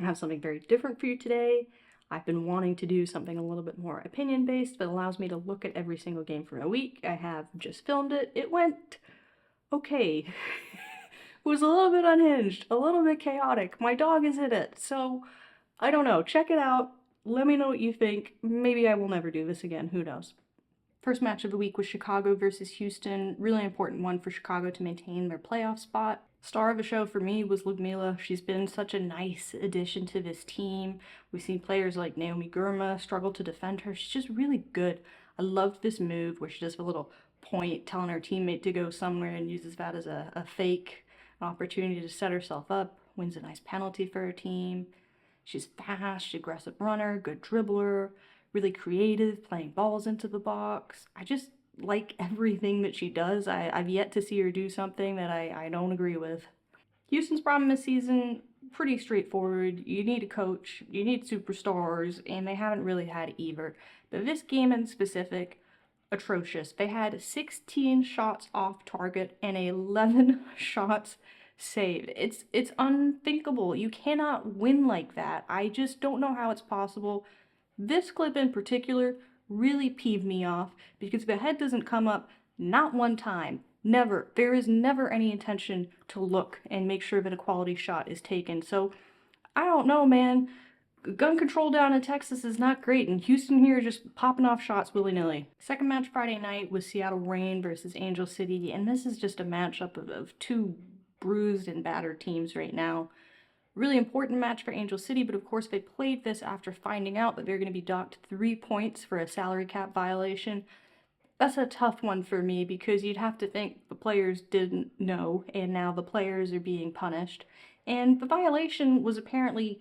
I have something very different for you today. I've been wanting to do something a little bit more opinion-based that allows me to look at every single game for a week. I have just filmed it. It went okay. It was a little bit unhinged, a little bit chaotic. My dog is in it, so I don't know. Check it out. Let me know what you think. Maybe I will never do this again. Who knows? First match of the week was Chicago versus Houston. Really important one for Chicago to maintain their playoff spot. Star of the show for me was Ludmila. She's been such a nice addition to this team. We've seen players like Naomi Gurma struggle to defend her. She's just really good. I loved this move where she does a little point telling her teammate to go somewhere and uses that as a fake, an opportunity to set herself up. Wins a nice penalty for her team. She's fast, aggressive runner, good dribbler, really creative, playing balls into the box. I just like everything that she does. I've yet to see her do something that I don't agree with. Houston's problem this season, pretty straightforward. You need a coach, you need superstars, and they haven't really had either. But this game in specific, atrocious. They had 16 shots off target and 11 shots saved. It's unthinkable. You cannot win like that. I just don't know how it's possible. This clip in particular really peeved me off because the head doesn't come up not one time. Never. There is never any intention to look and make sure that a quality shot is taken. So, I don't know, man. Gun control down in Texas is not great, and Houston here just popping off shots willy-nilly. Second match Friday night was Seattle Reign versus Angel City, and this is just a matchup of two bruised and battered teams right now. Really important match for Angel City, but of course they played this after finding out that they're going to be docked 3 points for a salary cap violation. That's a tough one for me because you'd have to think the players didn't know, and now the players are being punished. And the violation was apparently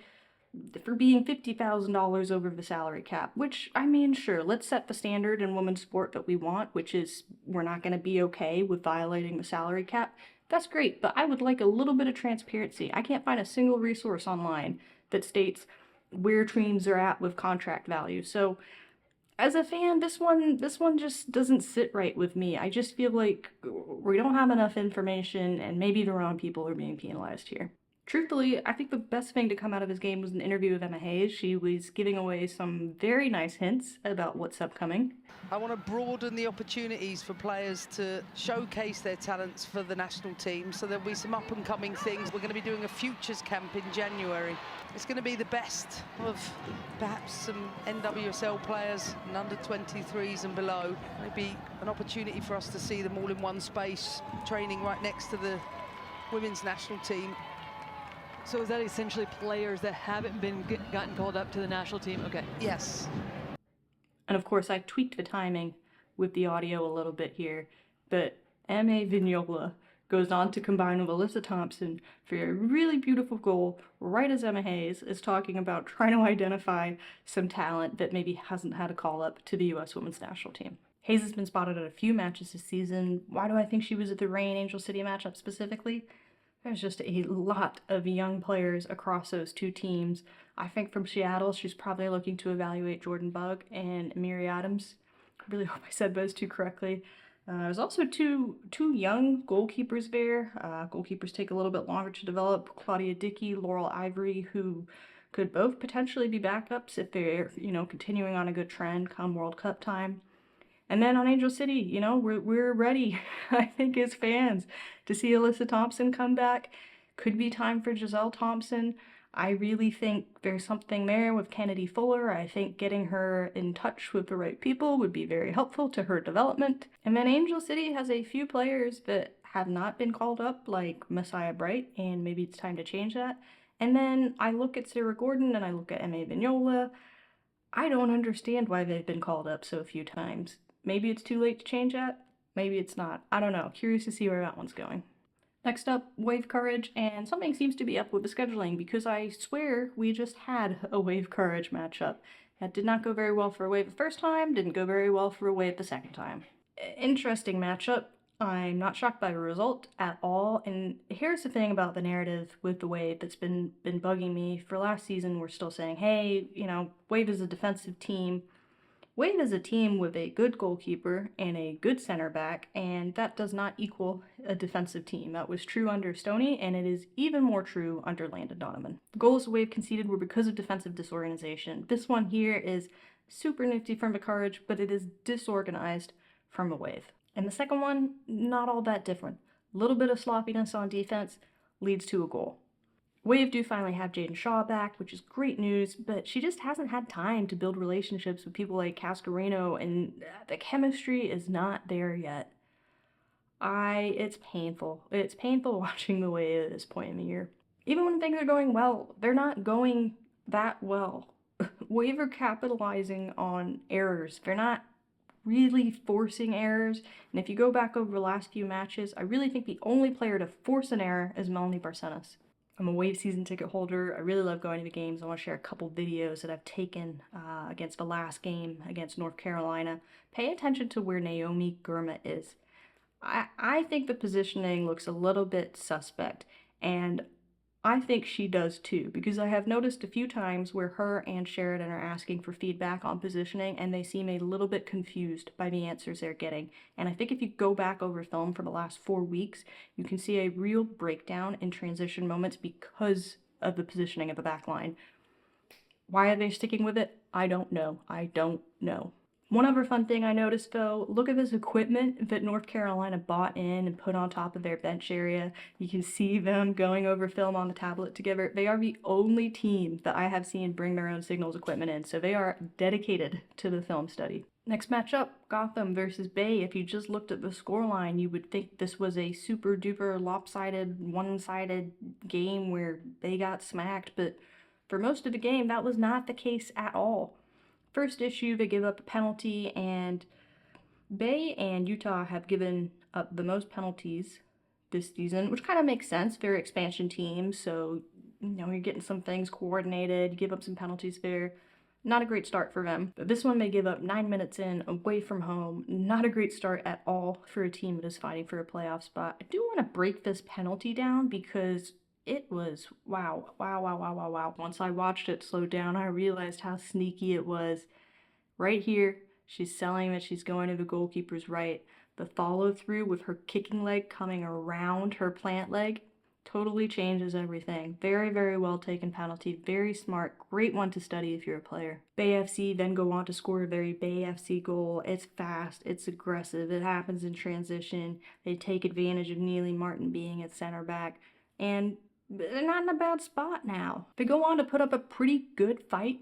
for being $50,000 over the salary cap, which, I mean, sure, let's set the standard in women's sport that we want, which is we're not going to be okay with violating the salary cap. That's great, but I would like a little bit of transparency. I can't find a single resource online that states where teams are at with contract value. So, as a fan, this one just doesn't sit right with me. I just feel like we don't have enough information, and maybe the wrong people are being penalized here. Truthfully, I think the best thing to come out of this game was an interview with Emma Hayes. She was giving away some very nice hints about what's upcoming. I want to broaden the opportunities for players to showcase their talents for the national team, so there'll be some up-and-coming things. We're going to be doing a futures camp in January. It's going to be the best of perhaps some NWSL players and under-23s and below. Maybe an opportunity for us to see them all in one space, training right next to the women's national team. So is that essentially players that haven't been gotten called up to the national team? Okay. Yes. And of course, I tweaked the timing with the audio a little bit here, but M.A. Vignola goes on to combine with Alyssa Thompson for a really beautiful goal, right as Emma Hayes is talking about trying to identify some talent that maybe hasn't had a call-up to the U.S. women's national team. Hayes has been spotted at a few matches this season. Why do I think she was at the Reign Angel City matchup specifically? There's just a lot of young players across those two teams. I think from Seattle, she's probably looking to evaluate Jordan Bugg and Amiri Adams. I really hope I said those two correctly. There's also two young goalkeepers there. Goalkeepers take a little bit longer to develop. Claudia Dickey, Laurel Ivory, who could both potentially be backups if they're, continuing on a good trend come World Cup time. And then on Angel City, we're ready, I think, as fans, to see Alyssa Thompson come back. Could be time for Giselle Thompson. I really think there's something there with Kennedy Fuller. I think getting her in touch with the right people would be very helpful to her development. And then Angel City has a few players that have not been called up, like Messiah Bright, and maybe it's time to change that. And then I look at Sarah Gordon and I look at M.A. Vignola. I don't understand why they've been called up so few times. Maybe it's too late to change that. Maybe it's not. I don't know. Curious to see where that one's going. Next up, Wave Courage, and something seems to be up with the scheduling because I swear we just had a Wave Courage matchup. That did not go very well for a Wave the first time, didn't go very well for a Wave the second time. Interesting matchup. I'm not shocked by the result at all, and here's the thing about the narrative with the Wave that's been bugging me. For last season, we're still saying, hey, Wave is a defensive team. Wave is a team with a good goalkeeper and a good center back, and that does not equal a defensive team. That was true under Stoney, and it is even more true under Landon Donovan. The goals Wave conceded were because of defensive disorganization. This one here is super nifty from the Courage, but it is disorganized from a Wave. And the second one, not all that different. A little bit of sloppiness on defense leads to a goal. Wave do finally have Jaden Shaw back, which is great news, but she just hasn't had time to build relationships with people like Cascarino, and the chemistry is not there yet. It's painful. It's painful watching the Wave at this point in the year. Even when things are going well, they're not going that well. Wave are capitalizing on errors. They're not really forcing errors, and if you go back over the last few matches, I really think the only player to force an error is Melanie Barcenas. I'm a Wave season ticket holder. I really love going to the games. I want to share a couple videos that I've taken against the last game against North Carolina. Pay attention to where Naomi Gurma is. I think the positioning looks a little bit suspect, and I think she does too, because I have noticed a few times where her and Sheridan are asking for feedback on positioning, and they seem a little bit confused by the answers they're getting. And I think if you go back over film for the last 4 weeks, you can see a real breakdown in transition moments because of the positioning of the back line. Why are they sticking with it? I don't know. I don't know. One other fun thing I noticed though, look at this equipment that North Carolina bought in and put on top of their bench area. You can see them going over film on the tablet together. They are the only team that I have seen bring their own signals equipment in, so they are dedicated to the film study. Next matchup, Gotham versus Bay. If you just looked at the scoreline, you would think this was a super duper lopsided, one-sided game where they got smacked, but for most of the game, that was not the case at all. First issue, they give up a penalty, and Bay and Utah have given up the most penalties this season, which kind of makes sense. They're expansion teams, so you're getting some things coordinated, you give up some penalties there. Not a great start for them. But this one they give up 9 minutes in, away from home. Not a great start at all for a team that is fighting for a playoff spot. I do want to break this penalty down because it was wow. Once I watched it slow down, I realized how sneaky it was. Right here, she's selling that she's going to the goalkeeper's right. The follow through with her kicking leg coming around her plant leg totally changes everything. Very, very well taken penalty. Very smart. Great one to study if you're a player. Bay FC then go on to score a very Bay FC goal. It's fast. It's aggressive. It happens in transition. They take advantage of Neely Martin being at center back. And they're not in a bad spot now. They go on to put up a pretty good fight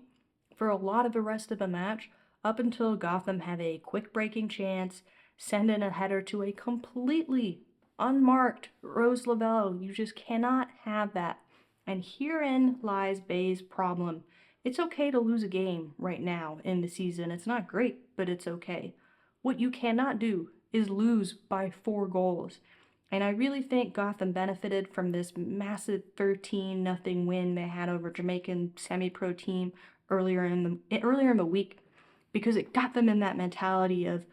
for a lot of the rest of the match, up until Gotham have a quick breaking chance, send in a header to a completely unmarked Rose Lavelle. You just cannot have that. And herein lies Bay's problem. It's okay to lose a game right now in the season. It's not great, but it's okay. What you cannot do is lose by 4 goals. And I really think Gotham benefited from this massive 13-0 win they had over Jamaican semi-pro team earlier in the week, because it got them in that mentality of,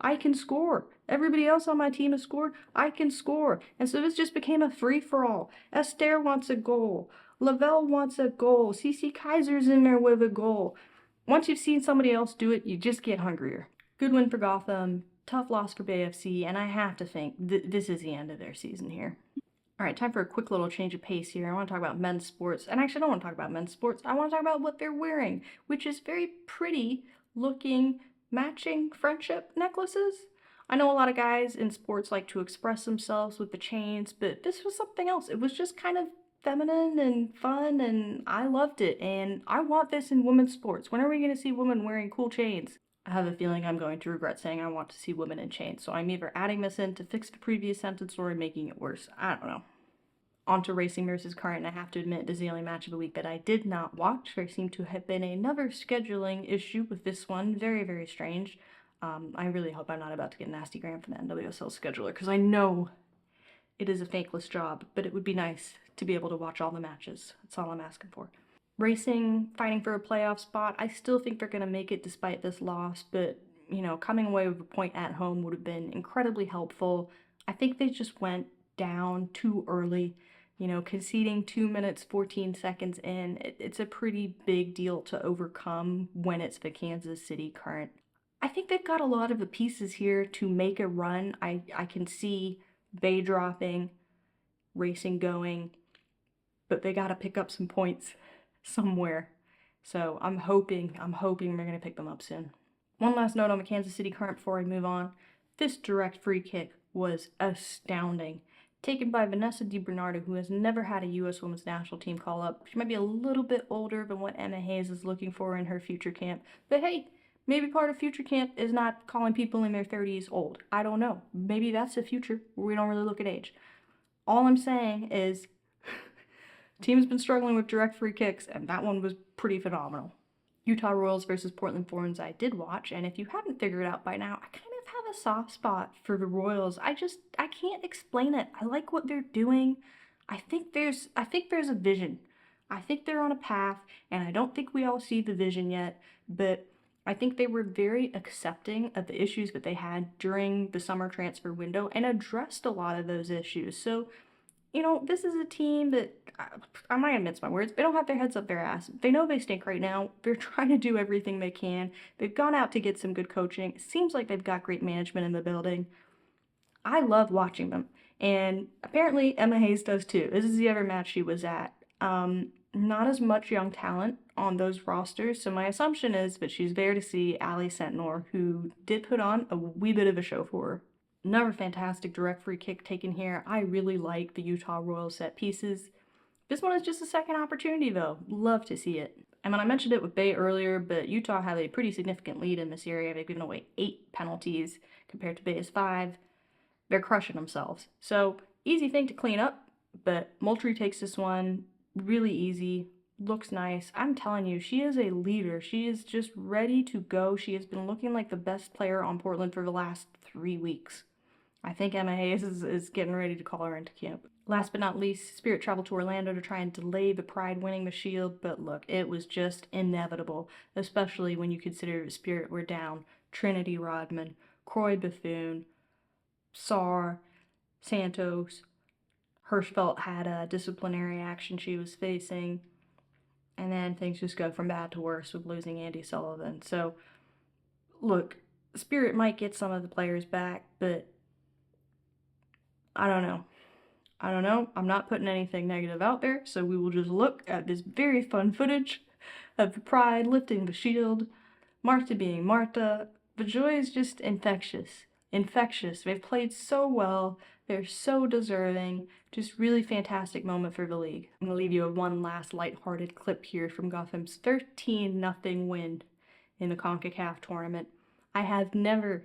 I can score. Everybody else on my team has scored. I can score. And so this just became a free-for-all. Esther wants a goal. Lavelle wants a goal. Cece Kaiser's in there with a goal. Once you've seen somebody else do it, you just get hungrier. Good win for Gotham. Tough loss for Bay FC, and I have to think this is the end of their season here. All right, time for a quick little change of pace here. I want to talk about men's sports, and actually I don't want to talk about men's sports. I want to talk about what they're wearing, which is very pretty looking matching friendship necklaces. I know a lot of guys in sports like to express themselves with the chains, but this was something else. It was just kind of feminine and fun, and I loved it, and I want this in women's sports. When are we going to see women wearing cool chains? I have a feeling I'm going to regret saying I want to see women in chains, so I'm either adding this in to fix the previous sentence or making it worse. I don't know. On to Racing versus Current. I have to admit, this is the only match of the week that I did not watch. There seemed to have been another scheduling issue with this one. Very, very strange. I really hope I'm not about to get nasty gram from the NWSL scheduler, because I know it is a thankless job, but it would be nice to be able to watch all the matches. That's all I'm asking for. Racing, fighting for a playoff spot. I still think they're going to make it despite this loss, but, coming away with a point at home would have been incredibly helpful. I think they just went down too early. Conceding 2 minutes, 14 seconds in, it's a pretty big deal to overcome when it's the Kansas City Current. I think they've got a lot of the pieces here to make a run. I can see Bay dropping, Racing going, but they got to pick up some points somewhere. So I'm hoping we're going to pick them up soon. One last note on the Kansas City Current before I move on. This direct free kick was astounding. Taken by Vanessa DiBernardo, who has never had a U.S. Women's National Team call-up. She might be a little bit older than what Emma Hayes is looking for in her future camp. But hey, maybe part of future camp is not calling people in their 30s old. I don't know. Maybe that's the future where we don't really look at age. All I'm saying is team's been struggling with direct free kicks, and that one was pretty phenomenal. Utah Royals versus Portland Thorns I did watch, and if you haven't figured it out by now, I kind of have a soft spot for the Royals. I can't explain it. I like what they're doing. I think there's a vision. I think they're on a path, and I don't think we all see the vision yet, but I think they were very accepting of the issues that they had during the summer transfer window and addressed a lot of those issues. So, this is a team that, I'm not going to mince my words, they don't have their heads up their ass. They know they stink right now. They're trying to do everything they can. They've gone out to get some good coaching. It seems like they've got great management in the building. I love watching them. And apparently Emma Hayes does too. This is the other match she was at. Not as much young talent on those rosters, so my assumption is that she's there to see Ali Sentnor, who did put on a wee bit of a show for her. Another fantastic direct free kick taken here. I really like the Utah Royals set pieces. This one is just a second opportunity though. Love to see it. And when I mentioned it with Bay earlier, but Utah have a pretty significant lead in this area. They've given away 8 penalties compared to Bay's 5. They're crushing themselves. So easy thing to clean up, but Moultrie takes this one really easy. Looks nice. I'm telling you, she is a leader. She is just ready to go. She has been looking like the best player on Portland for the last 3 weeks. I think Emma Hayes is getting ready to call her into camp. Last but not least, Spirit traveled to Orlando to try and delay the Pride winning the Shield, but look, it was just inevitable, especially when you consider Spirit were down Trinity Rodman, Croy Bethune, Saar, Santos. Hirschfeld had a disciplinary action she was facing, and then things just go from bad to worse with losing Andy Sullivan. So, look, Spirit might get some of the players back, but I don't know. I'm not putting anything negative out there, so we will just look at this very fun footage of the Pride lifting the shield, Marta being Marta. The joy is just infectious. They've played so well. They're so deserving. Just really fantastic moment for the league. I'm going to leave you with one last lighthearted clip here from Gotham's 13-0 win in the CONCACAF tournament. I have never,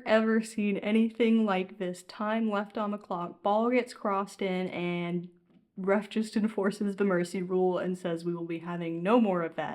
ever seen anything like this. Time left on the clock. Ball gets crossed in and ref just enforces the mercy rule and says we will be having no more of that.